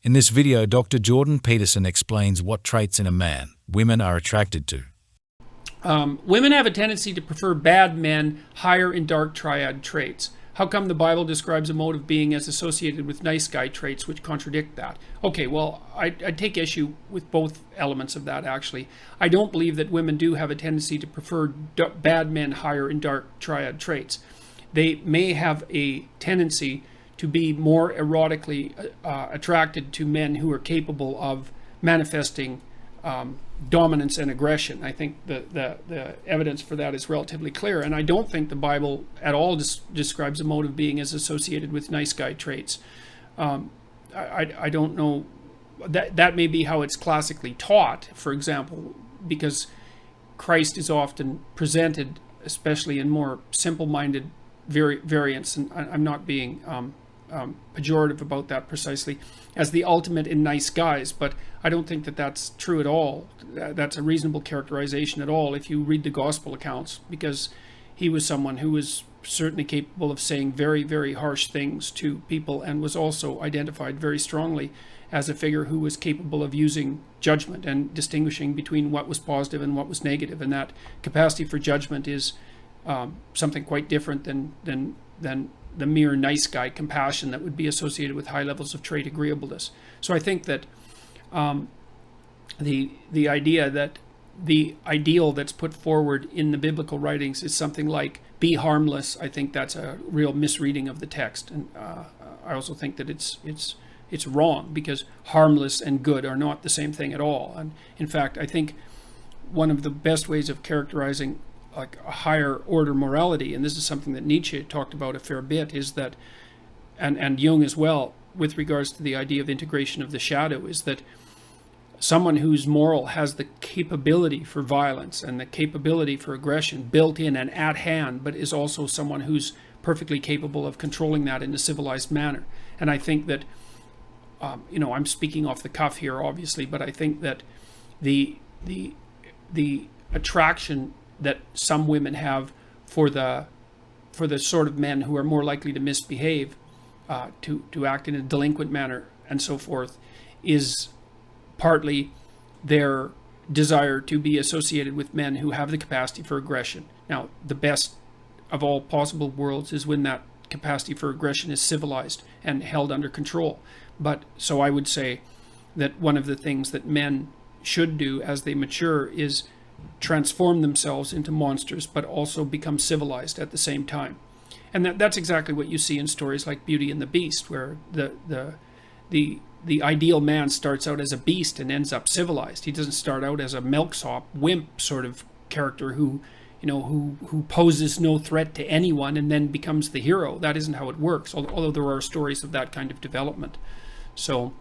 In this video, Dr. Jordan Peterson explains what traits in a man women are attracted to. Women have a tendency to prefer bad men higher in dark triad traits. How come the Bible describes a mode of being as associated with nice guy traits which contradict that? Okay, well, I take issue with both elements of that, actually. I don't believe that women do have a tendency to prefer bad men higher in dark triad traits. They may have a tendency to be more erotically attracted to men who are capable of manifesting dominance and aggression. I think the evidence for that is relatively clear, and I don't think the Bible at all describes a mode of being as associated with nice guy traits. I don't know, that may be how it's classically taught, for example, because Christ is often presented, especially in more simple-minded variants, and I'm not being pejorative about that precisely, as the ultimate in nice guys, but I don't think that that's true at all. That's a reasonable characterization at all if you read the gospel accounts, because he was someone who was certainly capable of saying very, very harsh things to people, and was also identified very strongly as a figure who was capable of using judgment and distinguishing between what was positive and what was negative, and that capacity for judgment is something quite different than the mere nice guy compassion that would be associated with high levels of trait agreeableness. So I think that the idea that the ideal that's put forward in the biblical writings is something like be harmless, I think that's a real misreading of the text, and I also think that it's wrong, because harmless and good are not the same thing at all. And in fact, I think one of the best ways of characterizing like a higher order morality, and this is something that Nietzsche talked about a fair bit, is that, and Jung as well, with regards to the idea of integration of the shadow, is that someone who's moral has the capability for violence and the capability for aggression built in and at hand, but is also someone who's perfectly capable of controlling that in a civilized manner. And I think that, I'm speaking off the cuff here, obviously, but I think that the attraction that some women have for the sort of men who are more likely to misbehave, to act in a delinquent manner and so forth, is partly their desire to be associated with men who have the capacity for aggression. Now, the best of all possible worlds is when that capacity for aggression is civilized and held under control. But so I would say that one of the things that men should do as they mature is transform themselves into monsters, but also become civilized at the same time. And that's exactly what you see in stories like Beauty and the Beast, where the ideal man starts out as a beast and ends up civilized. He doesn't start out as a milksop, wimp sort of character who poses no threat to anyone and then becomes the hero. That isn't how it works, although there are stories of that kind of development. So